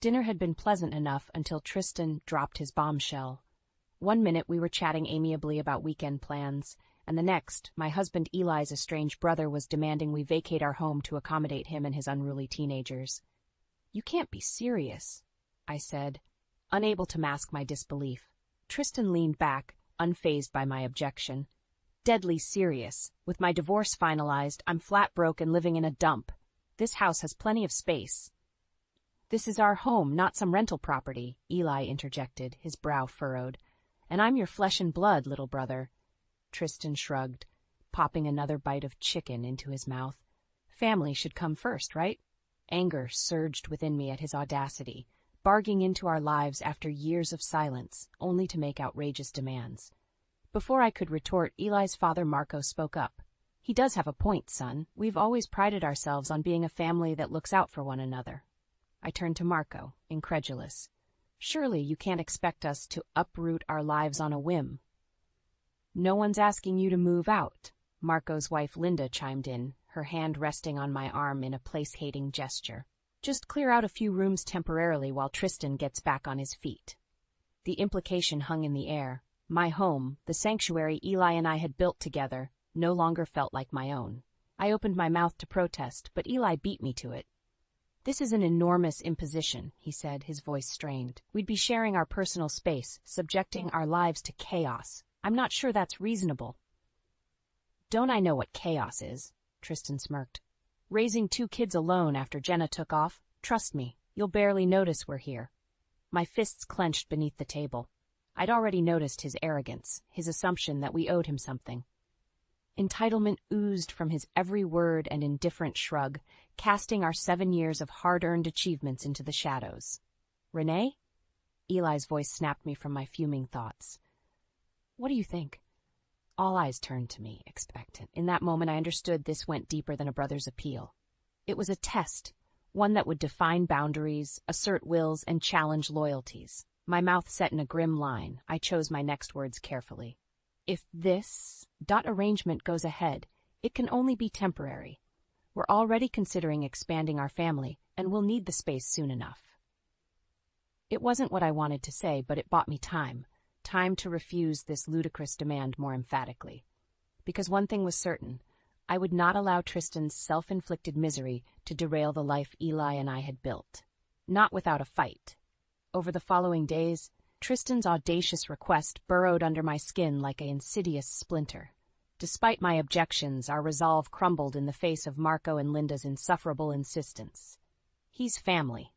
Dinner had been pleasant enough until Tristan dropped his bombshell. One minute we were chatting amiably about weekend plans, and the next, my husband Eli's estranged brother was demanding we vacate our home to accommodate him and his unruly teenagers. "You can't be serious," I said, unable to mask my disbelief. Tristan leaned back, unfazed by my objection. "Deadly serious. With my divorce finalized, I'm flat broke and living in a dump. This house has plenty of space." "This is our home, not some rental property," Eli interjected, his brow furrowed. "And I'm your flesh and blood, little brother." Tristan shrugged, popping another bite of chicken into his mouth. "Family should come first, right?" Anger surged within me at his audacity, barging into our lives after years of silence, only to make outrageous demands. Before I could retort, Eli's father Marco spoke up. "He does have a point, son. We've always prided ourselves on being a family that looks out for one another." I turned to Marco, incredulous. "Surely you can't expect us to uproot our lives on a whim." "No one's asking you to move out," Marco's wife Linda chimed in, her hand resting on my arm in a place-hating gesture. "Just clear out a few rooms temporarily while Tristan gets back on his feet." The implication hung in the air. My home, the sanctuary Eli and I had built together, no longer felt like my own. I opened my mouth to protest, but Eli beat me to it. "This is an enormous imposition," he said, his voice strained. "We'd be sharing our personal space, subjecting our lives to chaos. I'm not sure that's reasonable." "Don't I know what chaos is?" Tristan smirked. "Raising 2 kids alone after Jenna took off? Trust me, you'll barely notice we're here." My fists clenched beneath the table. I'd already noticed his arrogance, his assumption that we owed him something. Entitlement oozed from his every word and indifferent shrug, casting our 7 years of hard-earned achievements into the shadows. "Renee?" Eli's voice snapped me from my fuming thoughts. "What do you think?" All eyes turned to me, expectant. In that moment I understood this went deeper than a brother's appeal. It was a test, one that would define boundaries, assert wills, and challenge loyalties. My mouth set in a grim line. I chose my next words carefully. "If this arrangement goes ahead, it can only be temporary. We're already considering expanding our family, and we'll need the space soon enough." It wasn't what I wanted to say, but it bought me time to refuse this ludicrous demand more emphatically. Because one thing was certain, I would not allow Tristan's self-inflicted misery to derail the life Eli and I had built. Not without a fight. Over the following days, Tristan's audacious request burrowed under my skin like an insidious splinter. Despite my objections, our resolve crumbled in the face of Marco and Linda's insufferable insistence. "He's family,"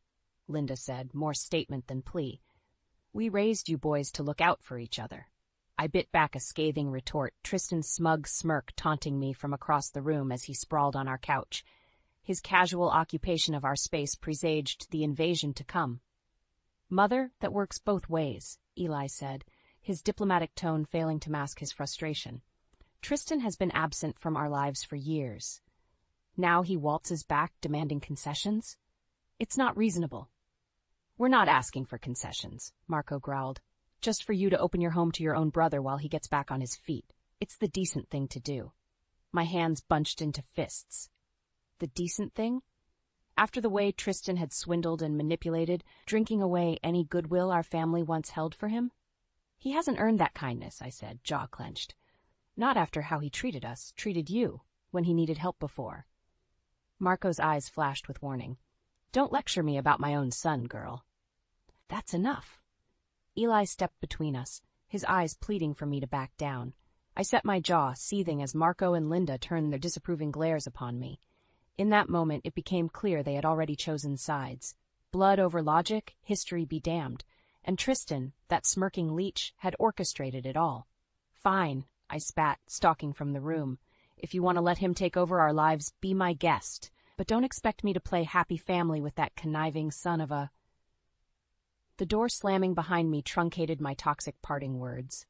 Linda said, more statement than plea. "We raised you boys to look out for each other." I bit back a scathing retort, Tristan's smug smirk taunting me from across the room as he sprawled on our couch. His casual occupation of our space presaged the invasion to come. "Mother, that works both ways," Eli said, his diplomatic tone failing to mask his frustration. "Tristan has been absent from our lives for years. Now he waltzes back demanding concessions? It's not reasonable." "We're not asking for concessions," Marco growled. "Just for you to open your home to your own brother while he gets back on his feet. It's the decent thing to do." My hands bunched into fists. The decent thing? After the way Tristan had swindled and manipulated, drinking away any goodwill our family once held for him? "He hasn't earned that kindness," I said, jaw clenched. "Not after how he treated you, when he needed help before." Marco's eyes flashed with warning. "Don't lecture me about my own son, girl." "That's enough." Eli stepped between us, his eyes pleading for me to back down. I set my jaw, seething as Marco and Linda turned their disapproving glares upon me. In that moment, it became clear they had already chosen sides. Blood over logic, history be damned. And Tristan, that smirking leech, had orchestrated it all. "Fine," I spat, stalking from the room. "If you want to let him take over our lives, be my guest. But don't expect me to play happy family with that conniving son of a—" The door slamming behind me truncated my toxic parting words.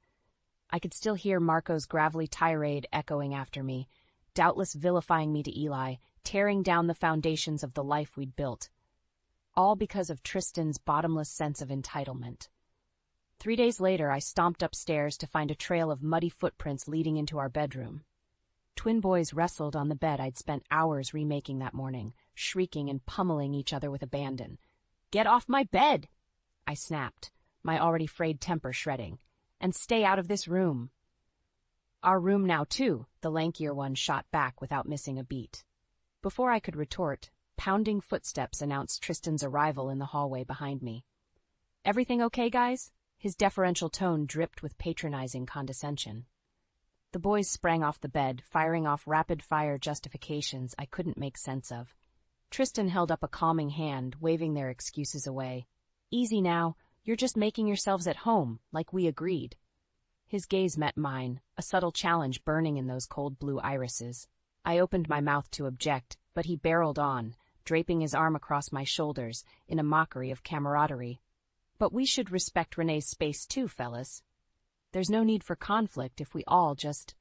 I could still hear Marco's gravelly tirade echoing after me, doubtless vilifying me to Eli, tearing down the foundations of the life we'd built. All because of Tristan's bottomless sense of entitlement. 3 days later, I stomped upstairs to find a trail of muddy footprints leading into our bedroom. Twin boys wrestled on the bed I'd spent hours remaking that morning, shrieking and pummeling each other with abandon. Get off my bed, I snapped, my already frayed temper shredding. And stay out of this room. Our room now, too, the lankier one shot back without missing a beat. Before I could retort, pounding footsteps announced Tristan's arrival in the hallway behind me. Everything okay, guys? His deferential tone dripped with patronizing condescension. The boys sprang off the bed, firing off rapid-fire justifications I couldn't make sense of. Tristan held up a calming hand, waving their excuses away. Easy now, you're just making yourselves at home, like we agreed. His gaze met mine, a subtle challenge burning in those cold blue irises. I opened my mouth to object, but he barreled on, draping his arm across my shoulders in a mockery of camaraderie. But we should respect Renee's space too, fellas. There's no need for conflict if we all just...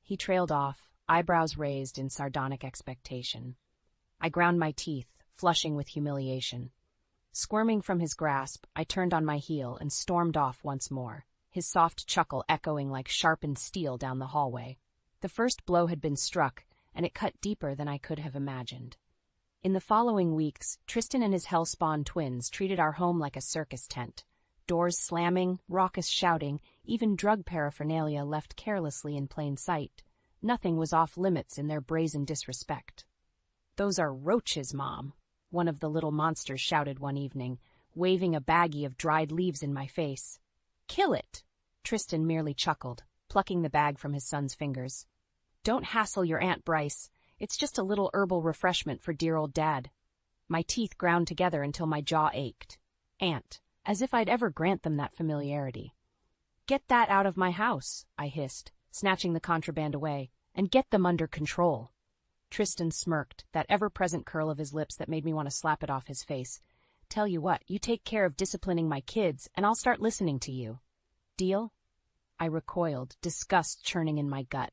He trailed off, eyebrows raised in sardonic expectation. I ground my teeth, flushing with humiliation. Squirming from his grasp, I turned on my heel and stormed off once more, his soft chuckle echoing like sharpened steel down the hallway. The first blow had been struck, and it cut deeper than I could have imagined. In the following weeks, Tristan and his hellspawn twins treated our home like a circus tent. Doors slamming, raucous shouting, even drug paraphernalia left carelessly in plain sight. Nothing was off limits in their brazen disrespect. "Those are roaches, Mom," one of the little monsters shouted one evening, waving a baggie of dried leaves in my face. "Kill it!" Tristan merely chuckled, plucking the bag from his son's fingers. "Don't hassle your Aunt Bryce. It's just a little herbal refreshment for dear old Dad." My teeth ground together until my jaw ached. Aunt, as if I'd ever grant them that familiarity. "Get that out of my house," I hissed, snatching the contraband away, "and get them under control." Tristan smirked, that ever-present curl of his lips that made me want to slap it off his face. "Tell you what, you take care of disciplining my kids, and I'll start listening to you. Deal?" I recoiled, disgust churning in my gut.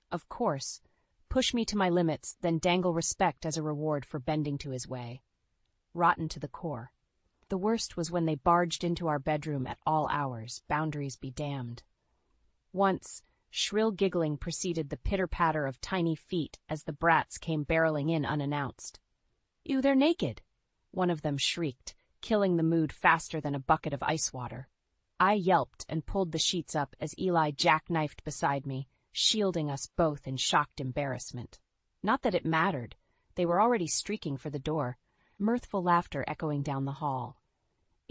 Of course. Push me to my limits, then dangle respect as a reward for bending to his way. Rotten to the core. The worst was when they barged into our bedroom at all hours, boundaries be damned. Once, shrill giggling preceded the pitter-patter of tiny feet as the brats came barreling in unannounced. "Ew, they're naked!" one of them shrieked, killing the mood faster than a bucket of ice water. I yelped and pulled the sheets up as Eli jackknifed beside me, shielding us both in shocked embarrassment. Not that it mattered. They were already streaking for the door, mirthful laughter echoing down the hall.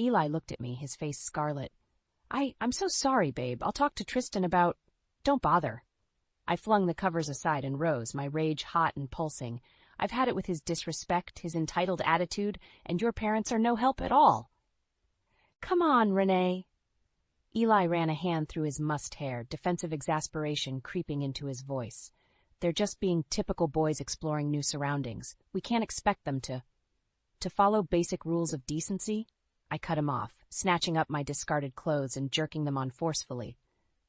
Eli looked at me, his face scarlet. I'm so sorry, babe. I'll talk to Tristan about... Don't bother." I flung the covers aside and rose, my rage hot and pulsing. I've had it with his disrespect, his entitled attitude, and your parents are no help at all. "Come on, Renee." Eli ran a hand through his mussed hair, defensive exasperation creeping into his voice. "They're just being typical boys exploring new surroundings. We can't expect them to follow basic rules of decency." I cut him off, snatching up my discarded clothes and jerking them on forcefully.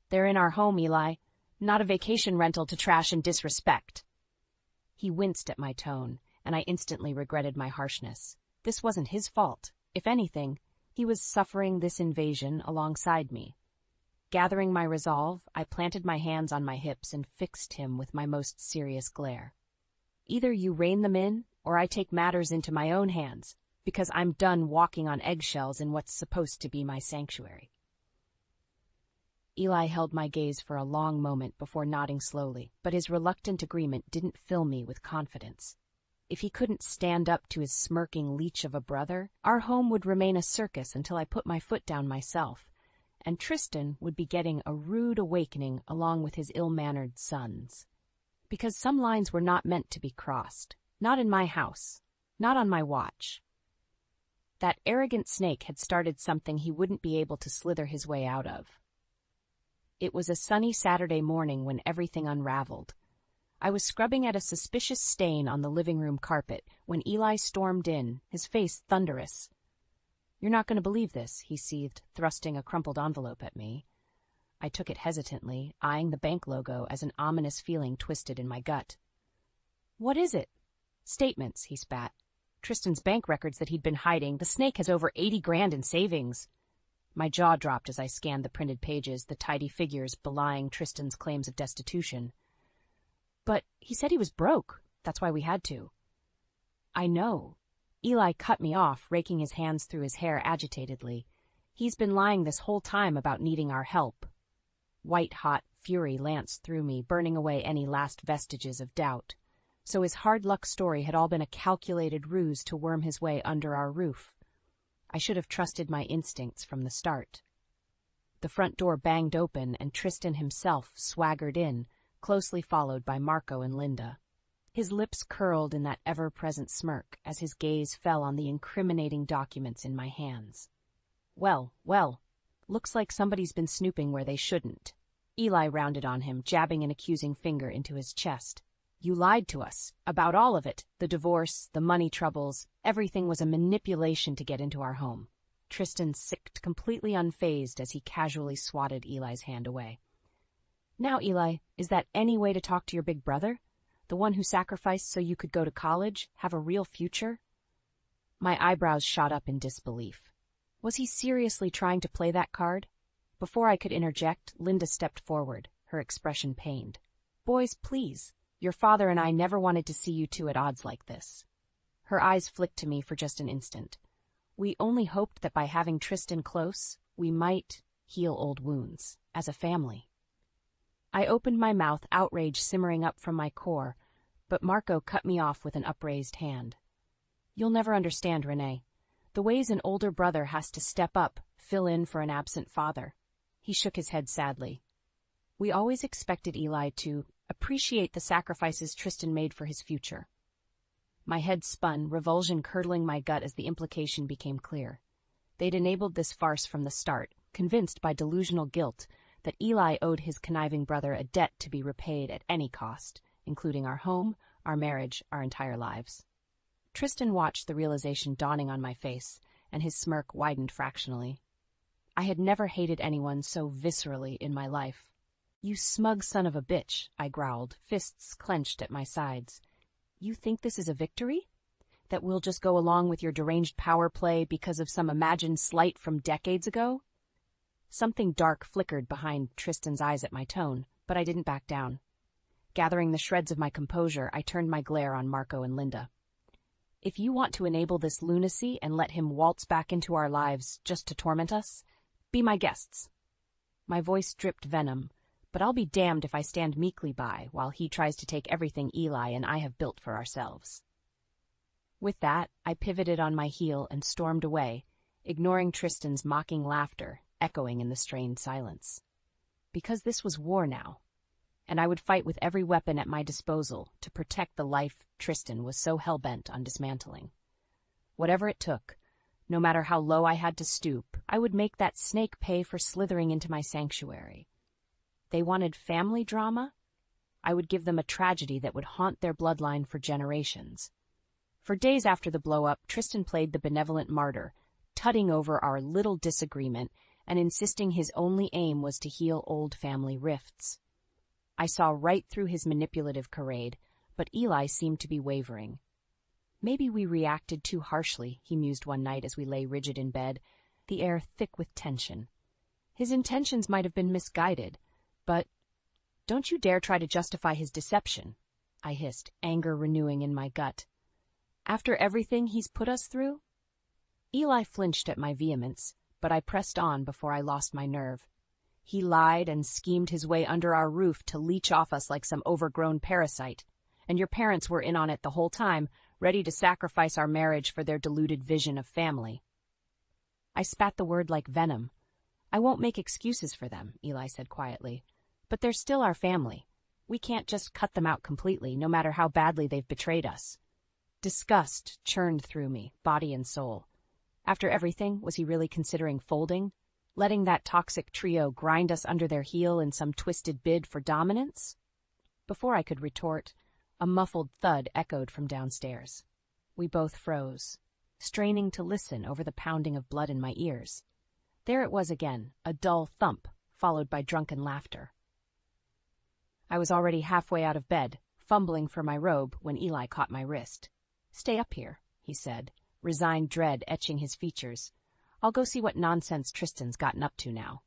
"They're in our home, Eli. Not a vacation rental to trash and disrespect." He winced at my tone, and I instantly regretted my harshness. This wasn't his fault. If anything, he was suffering this invasion alongside me. Gathering my resolve, I planted my hands on my hips and fixed him with my most serious glare. "Either you rein them in, or I take matters into my own hands, because I'm done walking on eggshells in what's supposed to be my sanctuary." Eli held my gaze for a long moment before nodding slowly, but his reluctant agreement didn't fill me with confidence. If he couldn't stand up to his smirking leech of a brother, our home would remain a circus until I put my foot down myself, and Tristan would be getting a rude awakening along with his ill-mannered sons. Because some lines were not meant to be crossed. Not in my house. Not on my watch. That arrogant snake had started something he wouldn't be able to slither his way out of. It was a sunny Saturday morning when everything unraveled. I was scrubbing at a suspicious stain on the living room carpet when Eli stormed in, his face thunderous. "You're not going to believe this," he seethed, thrusting a crumpled envelope at me. I took it hesitantly, eyeing the bank logo as an ominous feeling twisted in my gut. "What is it?" "Statements," he spat. "Tristan's bank records that he'd been hiding. The snake has over 80 grand in savings." My jaw dropped as I scanned the printed pages, the tidy figures belying Tristan's claims of destitution. "But he said he was broke. That's why we had to." "I know. Eli cut me off, raking his hands through his hair agitatedly. He's been lying this whole time about needing our help. White-hot fury lanced through me, burning away any last vestiges of doubt. So his hard-luck story had all been a calculated ruse to worm his way under our roof. I should have trusted my instincts from the start. The front door banged open, and Tristan himself swaggered in, closely followed by Marco and Linda. His lips curled in that ever-present smirk as his gaze fell on the incriminating documents in my hands. Well, looks like somebody's been snooping where they shouldn't. Eli rounded on him, jabbing an accusing finger into his chest. You lied to us. About all of it. The divorce, the money troubles, everything was a manipulation to get into our home. Tristan sicked, completely unfazed as he casually swatted Eli's hand away. Now, Eli, is that any way to talk to your big brother? The one who sacrificed so you could go to college, have a real future? My eyebrows shot up in disbelief. Was he seriously trying to play that card? Before I could interject, Linda stepped forward, her expression pained. Boys, please. Your father and I never wanted to see you two at odds like this. Her eyes flicked to me for just an instant. We only hoped that by having Tristan close, we might heal old wounds, as a family. I opened my mouth, outrage simmering up from my core, but Marco cut me off with an upraised hand. You'll never understand, Renee. The ways an older brother has to step up, fill in for an absent father. He shook his head sadly. We always expected Eli to appreciate the sacrifices Tristan made for his future. My head spun, revulsion curdling my gut as the implication became clear. They'd enabled this farce from the start, convinced by delusional guilt that Eli owed his conniving brother a debt to be repaid at any cost, including our home, our marriage, our entire lives. Tristan watched the realization dawning on my face, and his smirk widened fractionally. I had never hated anyone so viscerally in my life. You smug son of a bitch, I growled, fists clenched at my sides. You think this is a victory? That we'll just go along with your deranged power play because of some imagined slight from decades ago? Something dark flickered behind Tristan's eyes at my tone, but I didn't back down. Gathering the shreds of my composure, I turned my glare on Marco and Linda. If you want to enable this lunacy and let him waltz back into our lives just to torment us, be my guests. My voice dripped venom, but I'll be damned if I stand meekly by while he tries to take everything Eli and I have built for ourselves. With that, I pivoted on my heel and stormed away, ignoring Tristan's mocking laughter, echoing in the strained silence. Because this was war now, and I would fight with every weapon at my disposal to protect the life Tristan was so hell-bent on dismantling. Whatever it took, no matter how low I had to stoop, I would make that snake pay for slithering into my sanctuary. They wanted family drama? I would give them a tragedy that would haunt their bloodline for generations. For days after the blow-up, Tristan played the benevolent martyr, tutting over our little disagreement and insisting his only aim was to heal old family rifts. I saw right through his manipulative charade, but Eli seemed to be wavering. Maybe we reacted too harshly, he mused one night as we lay rigid in bed, the air thick with tension. His intentions might have been misguided, but don't you dare try to justify his deception, I hissed, anger renewing in my gut. After everything he's put us through? Eli flinched at my vehemence, but I pressed on before I lost my nerve. He lied and schemed his way under our roof to leech off us like some overgrown parasite, and your parents were in on it the whole time, ready to sacrifice our marriage for their deluded vision of family. I spat the word like venom. I won't make excuses for them, Eli said quietly, but they're still our family. We can't just cut them out completely, no matter how badly they've betrayed us. Disgust churned through me, body and soul. After everything, was he really considering folding? Letting that toxic trio grind us under their heel in some twisted bid for dominance? Before I could retort, a muffled thud echoed from downstairs. We both froze, straining to listen over the pounding of blood in my ears. There it was again, a dull thump, followed by drunken laughter. I was already halfway out of bed, fumbling for my robe, when Eli caught my wrist. "Stay up here," he said, resigned dread etching his features. "I'll go see what nonsense Tristan's gotten up to now."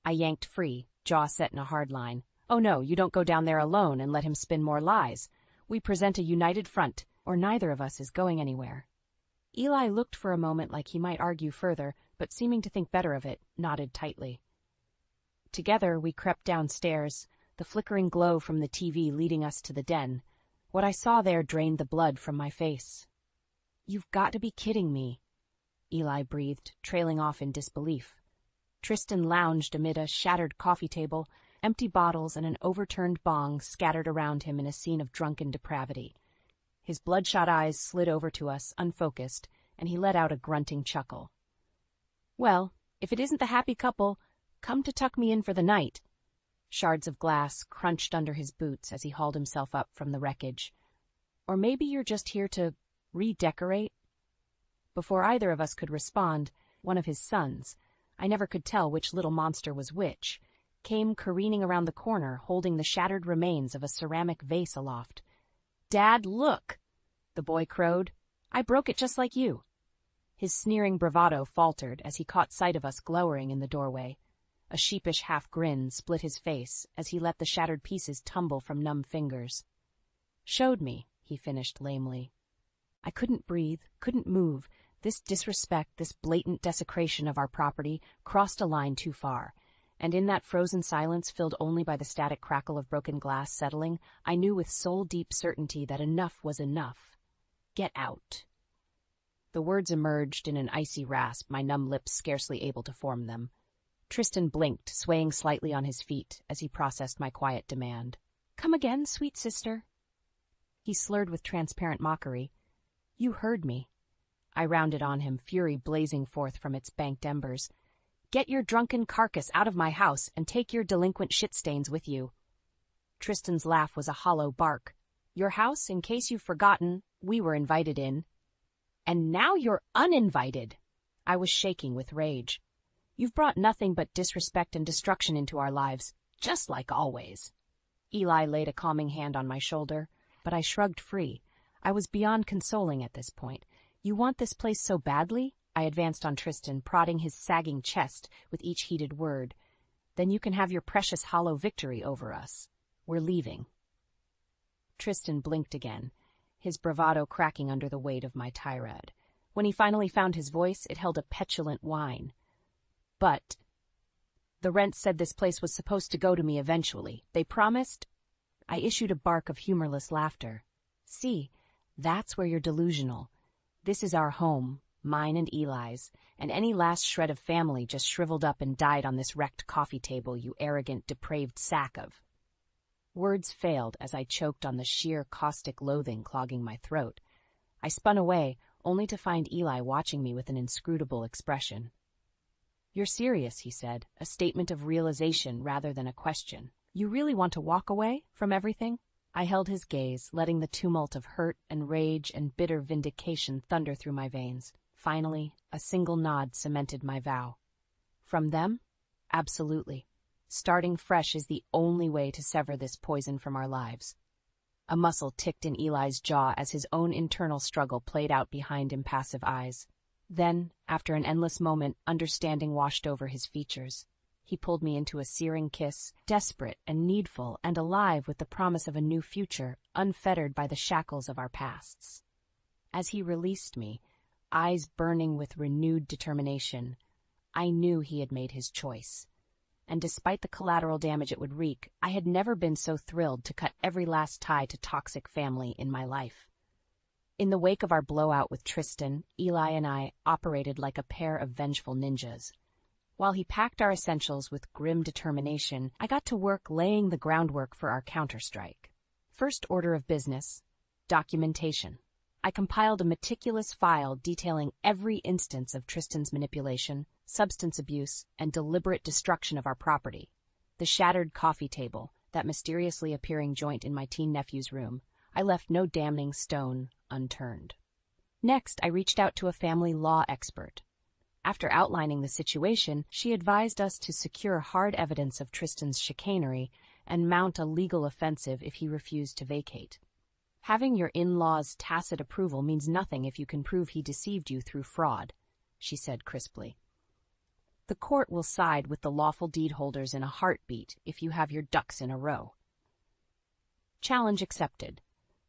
I yanked free, jaw set in a hard line. "Oh no, you don't go down there alone and let him spin more lies. We present a united front, or neither of us is going anywhere." Eli looked for a moment like he might argue further, but seeming to think better of it, nodded tightly. Together we crept downstairs, the flickering glow from the TV leading us to the den. What I saw there drained the blood from my face. "You've got to be kidding me," Eli breathed, trailing off in disbelief. Tristan lounged amid a shattered coffee table, empty bottles and an overturned bong scattered around him in a scene of drunken depravity. His bloodshot eyes slid over to us, unfocused, and he let out a grunting chuckle. "Well, if it isn't the happy couple, come to tuck me in for the night." Shards of glass crunched under his boots as he hauled himself up from the wreckage. "Or maybe you're just here to redecorate?" Before either of us could respond, one of his sons, I never could tell which little monster was which, came careening around the corner holding the shattered remains of a ceramic vase aloft. "Dad, look!" the boy crowed. "I broke it just like you." His sneering bravado faltered as he caught sight of us glowering in the doorway. A sheepish half-grin split his face as he let the shattered pieces tumble from numb fingers. "Showed me," he finished lamely. I couldn't breathe, couldn't move. This disrespect, this blatant desecration of our property, crossed a line too far. And in that frozen silence filled only by the static crackle of broken glass settling, I knew with soul-deep certainty that enough was enough. "Get out." The words emerged in an icy rasp, my numb lips scarcely able to form them. Tristan blinked, swaying slightly on his feet as he processed my quiet demand. "Come again, sweet sister." He slurred with transparent mockery. "You heard me." I rounded on him, fury blazing forth from its banked embers. "Get your drunken carcass out of my house and take your delinquent shit-stains with you." Tristan's laugh was a hollow bark. "Your house, in case you've forgotten, we were invited in." "And now you're uninvited." I was shaking with rage. "You've brought nothing but disrespect and destruction into our lives, just like always." Eli laid a calming hand on my shoulder, but I shrugged free. I was beyond consoling at this point. "You want this place so badly?" I advanced on Tristan, prodding his sagging chest with each heated word. "Then you can have your precious hollow victory over us. We're leaving." Tristan blinked again, his bravado cracking under the weight of my tirade. When he finally found his voice, it held a petulant whine. "But the rent said this place was supposed to go to me eventually. They promised—" I issued a bark of humorless laughter. "See, that's where you're delusional. This is our home, mine and Eli's, and any last shred of family just shriveled up and died on this wrecked coffee table, you arrogant, depraved sack of—" Words failed as I choked on the sheer caustic loathing clogging my throat. I spun away, only to find Eli watching me with an inscrutable expression. "You're serious," he said, a statement of realization rather than a question. "You really want to walk away from everything?" I held his gaze, letting the tumult of hurt and rage and bitter vindication thunder through my veins. Finally, a single nod cemented my vow. "From them? Absolutely. Starting fresh is the only way to sever this poison from our lives." A muscle ticked in Eli's jaw as his own internal struggle played out behind impassive eyes. Then, after an endless moment, understanding washed over his features. He pulled me into a searing kiss, desperate and needful and alive with the promise of a new future, unfettered by the shackles of our pasts. As he released me, eyes burning with renewed determination, I knew he had made his choice. And despite the collateral damage it would wreak, I had never been so thrilled to cut every last tie to toxic family in my life. In the wake of our blowout with Tristan, Eli and I operated like a pair of vengeful ninjas. While he packed our essentials with grim determination, I got to work laying the groundwork for our counterstrike. First order of business: documentation. I compiled a meticulous file detailing every instance of Tristan's manipulation, substance abuse, and deliberate destruction of our property. The shattered coffee table, that mysteriously appearing joint in my teen nephew's room, I left no damning stone unturned. Next, I reached out to a family law expert. After outlining the situation, she advised us to secure hard evidence of Tristan's chicanery and mount a legal offensive if he refused to vacate. "Having your in-laws' tacit approval means nothing if you can prove he deceived you through fraud," she said crisply. "The court will side with the lawful deed holders in a heartbeat if you have your ducks in a row." Challenge accepted.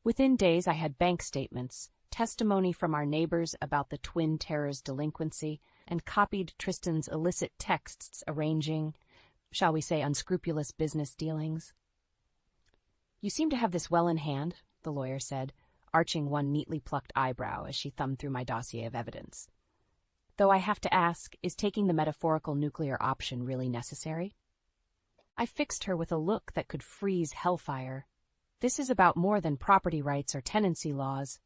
Within days I had bank statements, testimony from our neighbors about the twin terrors' delinquency, and copied Tristan's illicit texts arranging, shall we say, unscrupulous business dealings. "You seem to have this well in hand," the lawyer said, arching one neatly plucked eyebrow as she thumbed through my dossier of evidence. "Though I have to ask, is taking the metaphorical nuclear option really necessary?" I fixed her with a look that could freeze hellfire. "This is about more than property rights or tenancy laws.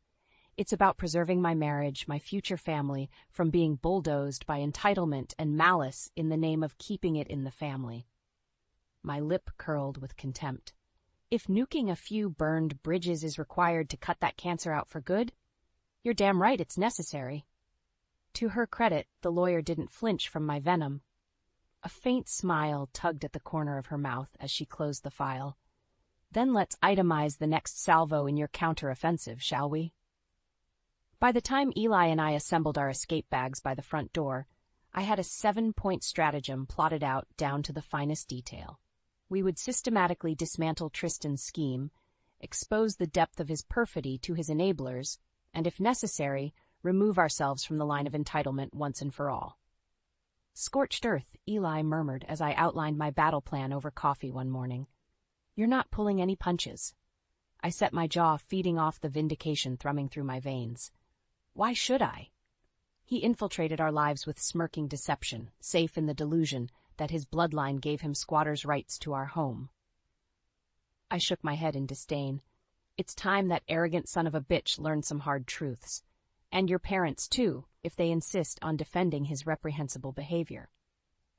It's about preserving my marriage, my future family, from being bulldozed by entitlement and malice in the name of keeping it in the family." My lip curled with contempt. "If nuking a few burned bridges is required to cut that cancer out for good, you're damn right it's necessary." To her credit, the lawyer didn't flinch from my venom. A faint smile tugged at the corner of her mouth as she closed the file. "Then let's itemize the next salvo in your counteroffensive, shall we?" By the time Eli and I assembled our escape bags by the front door, I had a 7-point stratagem plotted out down to the finest detail. We would systematically dismantle Tristan's scheme, expose the depth of his perfidy to his enablers, and, if necessary, remove ourselves from the line of entitlement once and for all. "Scorched earth," Eli murmured as I outlined my battle plan over coffee one morning. "You're not pulling any punches." I set my jaw, feeding off the vindication thrumming through my veins. Why should I? He infiltrated our lives with smirking deception, safe in the delusion that his bloodline gave him squatters' rights to our home. I shook my head in disdain. It's time that arrogant son of a bitch learned some hard truths. And your parents, too, if they insist on defending his reprehensible behavior.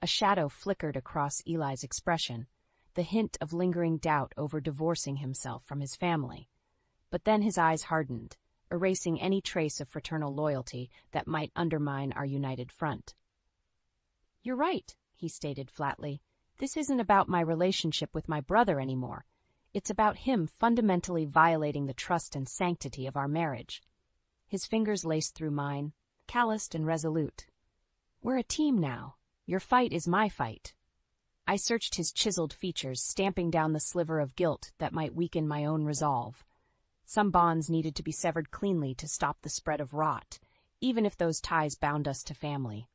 A shadow flickered across Eli's expression, the hint of lingering doubt over divorcing himself from his family. But then his eyes hardened, erasing any trace of fraternal loyalty that might undermine our united front. "You're right," he stated flatly. "This isn't about my relationship with my brother anymore. It's about him fundamentally violating the trust and sanctity of our marriage." His fingers laced through mine, calloused and resolute. "We're a team now. Your fight is my fight." I searched his chiseled features, stamping down the sliver of guilt that might weaken my own resolve. Some bonds needed to be severed cleanly to stop the spread of rot, even if those ties bound us to family.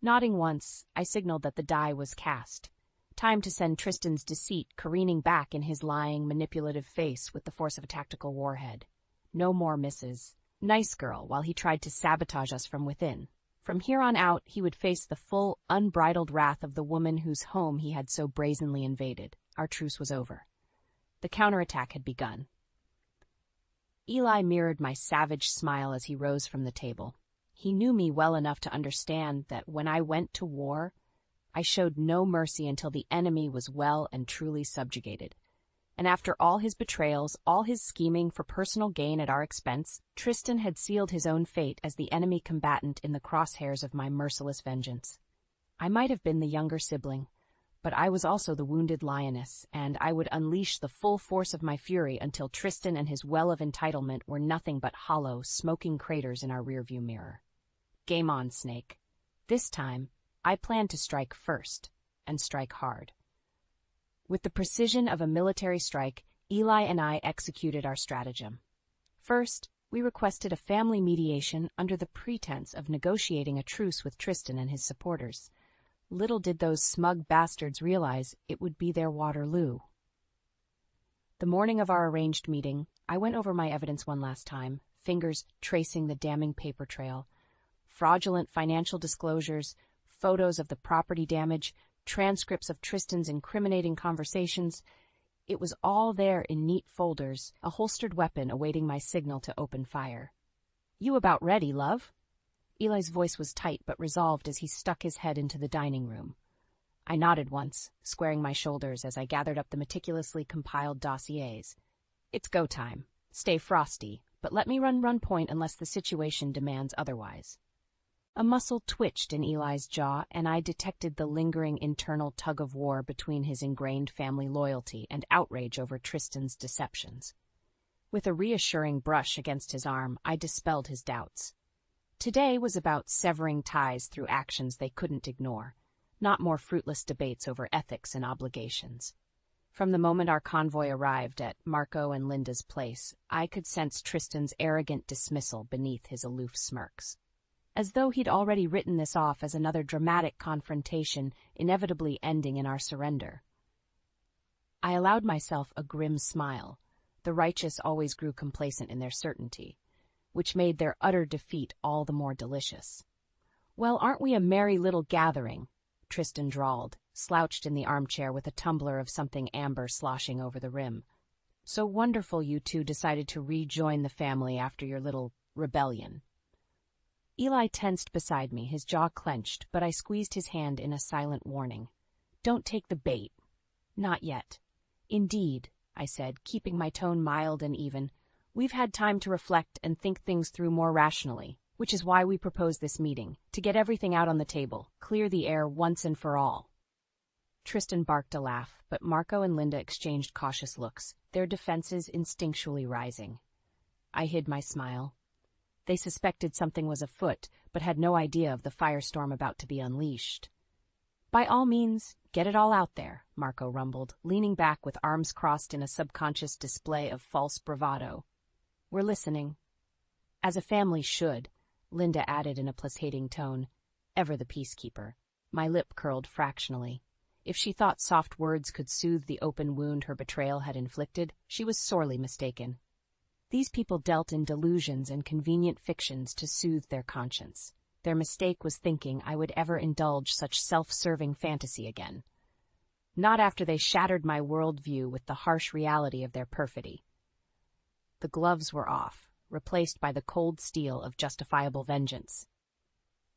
Nodding once, I signaled that the die was cast. Time to send Tristan's deceit careening back in his lying, manipulative face with the force of a tactical warhead. No more misses. Nice girl, while he tried to sabotage us from within. From here on out, he would face the full, unbridled wrath of the woman whose home he had so brazenly invaded. Our truce was over. The counterattack had begun. Eli mirrored my savage smile as he rose from the table. He knew me well enough to understand that when I went to war, I showed no mercy until the enemy was well and truly subjugated. And after all his betrayals, all his scheming for personal gain at our expense, Tristan had sealed his own fate as the enemy combatant in the crosshairs of my merciless vengeance. I might have been the younger sibling, but I was also the wounded lioness, and I would unleash the full force of my fury until Tristan and his well of entitlement were nothing but hollow, smoking craters in our rearview mirror. Game on, Snake. This time, I planned to strike first, and strike hard. With the precision of a military strike, Eli and I executed our stratagem. First, we requested a family mediation under the pretense of negotiating a truce with Tristan and his supporters. Little did those smug bastards realize it would be their Waterloo. The morning of our arranged meeting, I went over my evidence one last time, fingers tracing the damning paper trail. Fraudulent financial disclosures, photos of the property damage, transcripts of Tristan's incriminating conversations. It was all there in neat folders, a holstered weapon awaiting my signal to open fire. "You about ready, love?" Eli's voice was tight but resolved as he stuck his head into the dining room. I nodded once, squaring my shoulders as I gathered up the meticulously compiled dossiers. "It's go time. Stay frosty, but let me run point unless the situation demands otherwise." A muscle twitched in Eli's jaw, and I detected the lingering internal tug-of-war between his ingrained family loyalty and outrage over Tristan's deceptions. With a reassuring brush against his arm, I dispelled his doubts. Today was about severing ties through actions they couldn't ignore, not more fruitless debates over ethics and obligations. From the moment our convoy arrived at Marco and Linda's place, I could sense Tristan's arrogant dismissal beneath his aloof smirks. As though he'd already written this off as another dramatic confrontation, inevitably ending in our surrender. I allowed myself a grim smile. The righteous always grew complacent in their certainty, which made their utter defeat all the more delicious. "Well, aren't we a merry little gathering?" Tristan drawled, slouched in the armchair with a tumbler of something amber sloshing over the rim. "So wonderful you two decided to rejoin the family after your little rebellion." Eli tensed beside me, his jaw clenched, but I squeezed his hand in a silent warning. "Don't take the bait." "Not yet." "Indeed," I said, keeping my tone mild and even. "We've had time to reflect and think things through more rationally, which is why we propose this meeting, to get everything out on the table, clear the air once and for all." Tristan barked a laugh, but Marco and Linda exchanged cautious looks, their defenses instinctually rising. I hid my smile. They suspected something was afoot, but had no idea of the firestorm about to be unleashed. "By all means, get it all out there," Marco rumbled, leaning back with arms crossed in a subconscious display of false bravado. "We're listening." "As a family should," Linda added in a placating tone, ever the peacekeeper. My lip curled fractionally. If she thought soft words could soothe the open wound her betrayal had inflicted, she was sorely mistaken. These people dealt in delusions and convenient fictions to soothe their conscience. Their mistake was thinking I would ever indulge such self-serving fantasy again. Not after they shattered my worldview with the harsh reality of their perfidy. The gloves were off, replaced by the cold steel of justifiable vengeance.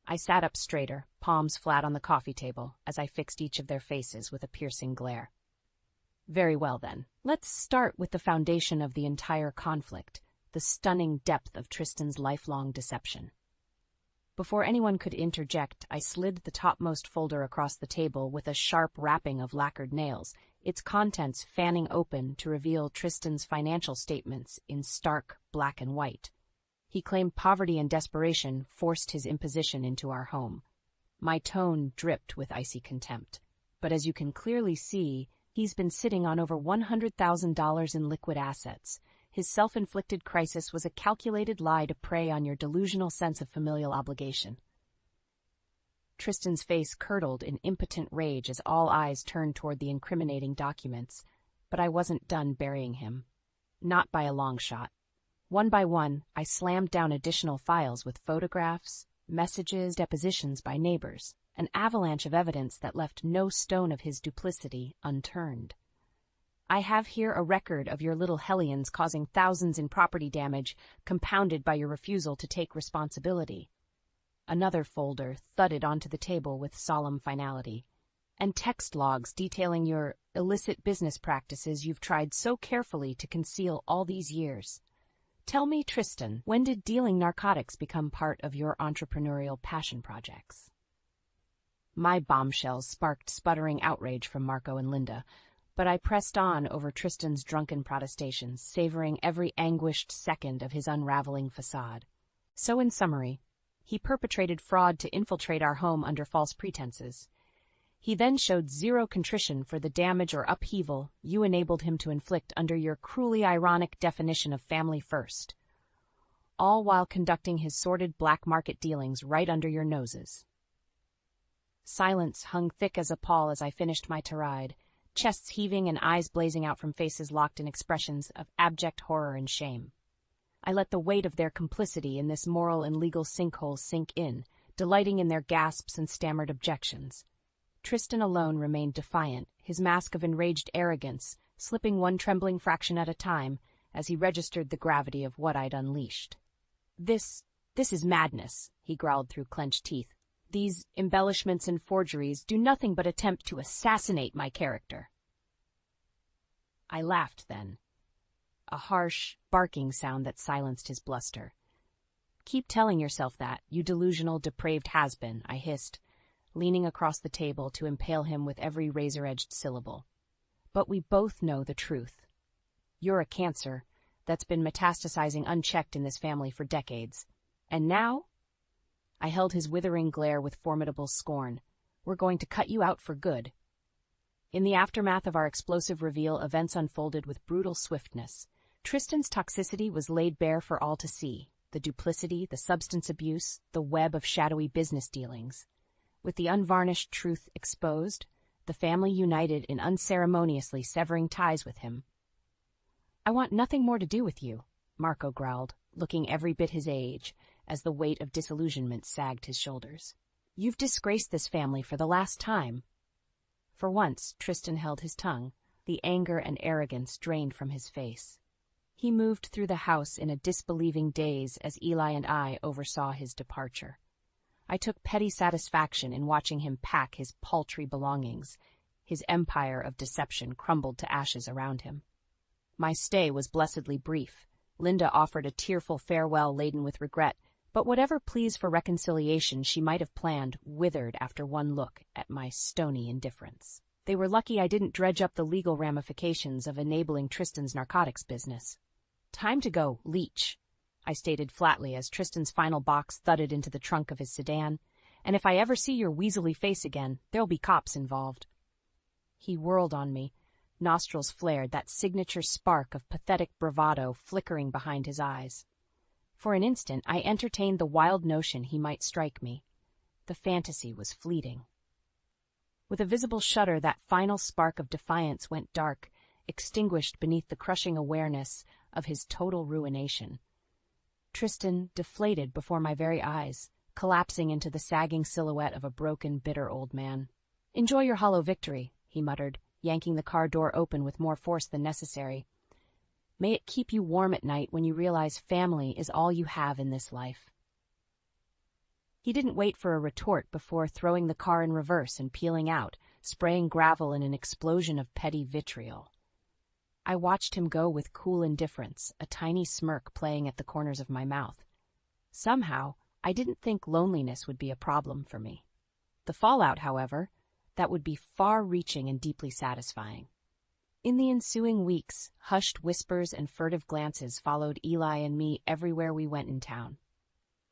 I sat up straighter, palms flat on the coffee table, as I fixed each of their faces with a piercing glare. "Very well, then. Let's start with the foundation of the entire conflict, the stunning depth of Tristan's lifelong deception." Before anyone could interject, I slid the topmost folder across the table with a sharp rapping of lacquered nails, its contents fanning open to reveal Tristan's financial statements in stark black and white. He claimed poverty and desperation forced his imposition into our home. My tone dripped with icy contempt. But as you can clearly see, he's been sitting on over $100,000 in liquid assets. His self-inflicted crisis was a calculated lie to prey on your delusional sense of familial obligation. Tristan's face curdled in impotent rage as all eyes turned toward the incriminating documents, but I wasn't done burying him. Not by a long shot. One by one, I slammed down additional files with photographs, messages, depositions by neighbors, an avalanche of evidence that left no stone of his duplicity unturned. "I have here a record of your little hellions causing thousands in property damage, compounded by your refusal to take responsibility." Another folder thudded onto the table with solemn finality. "And text logs detailing your illicit business practices you've tried so carefully to conceal all these years. Tell me, Tristan, when did dealing narcotics become part of your entrepreneurial passion projects?" My bombshells sparked sputtering outrage from Marco and Linda, but I pressed on over Tristan's drunken protestations, savoring every anguished second of his unraveling facade. So in summary, he perpetrated fraud to infiltrate our home under false pretenses. He then showed zero contrition for the damage or upheaval you enabled him to inflict under your cruelly ironic definition of family first, all while conducting his sordid black market dealings right under your noses. Silence hung thick as a pall as I finished my tirade, chests heaving and eyes blazing out from faces locked in expressions of abject horror and shame. I let the weight of their complicity in this moral and legal sinkhole sink in, delighting in their gasps and stammered objections. Tristan alone remained defiant, his mask of enraged arrogance slipping one trembling fraction at a time as he registered the gravity of what I'd unleashed. This is madness," he growled through clenched teeth. "These embellishments and forgeries do nothing but attempt to assassinate my character." I laughed then, a harsh, barking sound that silenced his bluster. "Keep telling yourself that, you delusional, depraved has-been," I hissed, leaning across the table to impale him with every razor-edged syllable. "But we both know the truth. You're a cancer that's been metastasizing unchecked in this family for decades. And now?" I held his withering glare with formidable scorn. "We're going to cut you out for good." In the aftermath of our explosive reveal, events unfolded with brutal swiftness. Tristan's toxicity was laid bare for all to see. The duplicity, the substance abuse, the web of shadowy business dealings. With the unvarnished truth exposed, the family united in unceremoniously severing ties with him. "I want nothing more to do with you," Marco growled, looking every bit his age, as the weight of disillusionment sagged his shoulders. "You've disgraced this family for the last time." For once, Tristan held his tongue, the anger and arrogance drained from his face. He moved through the house in a disbelieving daze as Eli and I oversaw his departure. I took petty satisfaction in watching him pack his paltry belongings. His empire of deception crumbled to ashes around him. My stay was blessedly brief. Linda offered a tearful farewell laden with regret, but whatever pleas for reconciliation she might have planned withered after one look at my stony indifference. They were lucky I didn't dredge up the legal ramifications of enabling Tristan's narcotics business. "Time to go, leech," I stated flatly as Tristan's final box thudded into the trunk of his sedan, "and if I ever see your weaselly face again, there'll be cops involved." He whirled on me, nostrils flared, that signature spark of pathetic bravado flickering behind his eyes. For an instant, I entertained the wild notion he might strike me. The fantasy was fleeting. With a visible shudder, that final spark of defiance went dark, extinguished beneath the crushing awareness of his total ruination. Tristan deflated before my very eyes, collapsing into the sagging silhouette of a broken, bitter old man. "Enjoy your hollow victory," he muttered, yanking the car door open with more force than necessary. "May it keep you warm at night when you realize family is all you have in this life." He didn't wait for a retort before throwing the car in reverse and peeling out, spraying gravel in an explosion of petty vitriol. I watched him go with cool indifference, a tiny smirk playing at the corners of my mouth. Somehow, I didn't think loneliness would be a problem for me. The fallout, however, that would be far-reaching and deeply satisfying. In the ensuing weeks, hushed whispers and furtive glances followed Eli and me everywhere we went in town.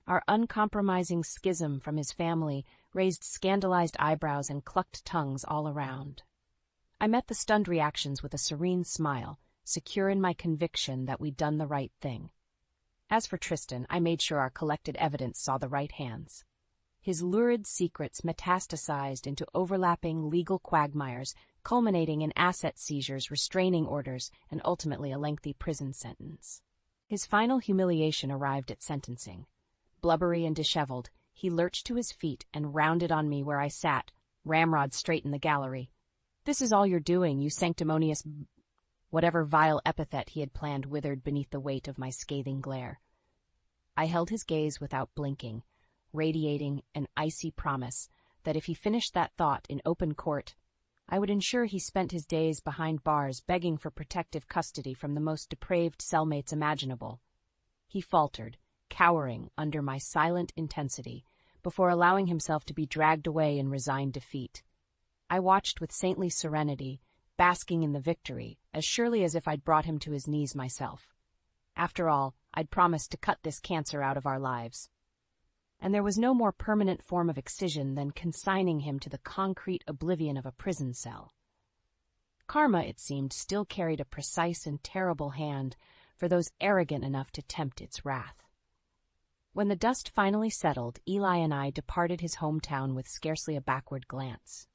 Our uncompromising schism from his family raised scandalized eyebrows and clucked tongues all around. I met the stunned reactions with a serene smile, secure in my conviction that we'd done the right thing. As for Tristan, I made sure our collected evidence saw the right hands. His lurid secrets metastasized into overlapping legal quagmires, culminating in asset seizures, restraining orders, and ultimately a lengthy prison sentence. His final humiliation arrived at sentencing. Blubbery and disheveled, he lurched to his feet and rounded on me where I sat, ramrod straight in the gallery. "This is all you're doing, you sanctimonious—" Whatever vile epithet he had planned withered beneath the weight of my scathing glare. I held his gaze without blinking, radiating an icy promise that if he finished that thought in open court, I would ensure he spent his days behind bars begging for protective custody from the most depraved cellmates imaginable. He faltered, cowering under my silent intensity, before allowing himself to be dragged away in resigned defeat. I watched with saintly serenity, basking in the victory, as surely as if I'd brought him to his knees myself. After all, I'd promised to cut this cancer out of our lives. And there was no more permanent form of excision than consigning him to the concrete oblivion of a prison cell. Karma, it seemed, still carried a precise and terrible hand for those arrogant enough to tempt its wrath. When the dust finally settled, Eli and I departed his hometown with scarcely a backward glance.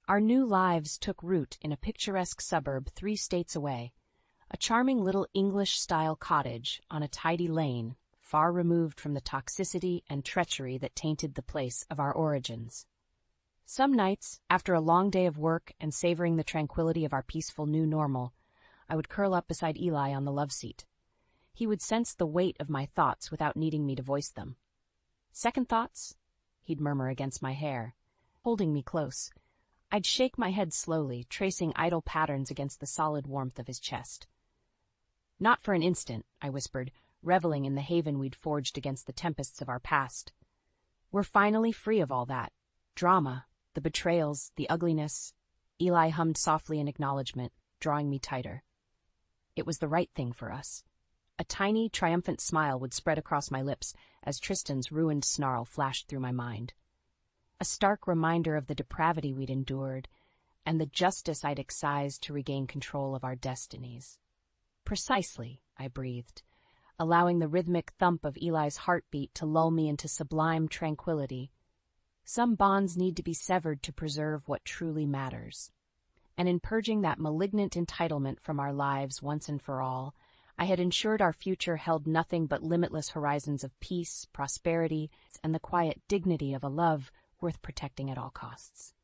Our new lives took root in a picturesque suburb 3 states away, a charming little English-style cottage on a tidy lane, far removed from the toxicity and treachery that tainted the place of our origins. Some nights, after a long day of work and savoring the tranquility of our peaceful new normal, I would curl up beside Eli on the love seat. He would sense the weight of my thoughts without needing me to voice them. "Second thoughts?" he'd murmur against my hair, holding me close. I'd shake my head slowly, tracing idle patterns against the solid warmth of his chest. "Not for an instant," I whispered, reveling in the haven we'd forged against the tempests of our past. "We're finally free of all that. Drama, the betrayals, the ugliness." Eli hummed softly in acknowledgement, drawing me tighter. It was the right thing for us. A tiny, triumphant smile would spread across my lips as Tristan's ruined snarl flashed through my mind. A stark reminder of the depravity we'd endured, and the justice I'd excise to regain control of our destinies. Precisely, I breathed, allowing the rhythmic thump of Eli's heartbeat to lull me into sublime tranquility. Some bonds need to be severed to preserve what truly matters. And in purging that malignant entitlement from our lives once and for all, I had ensured our future held nothing but limitless horizons of peace, prosperity, and the quiet dignity of a love worth protecting at all costs.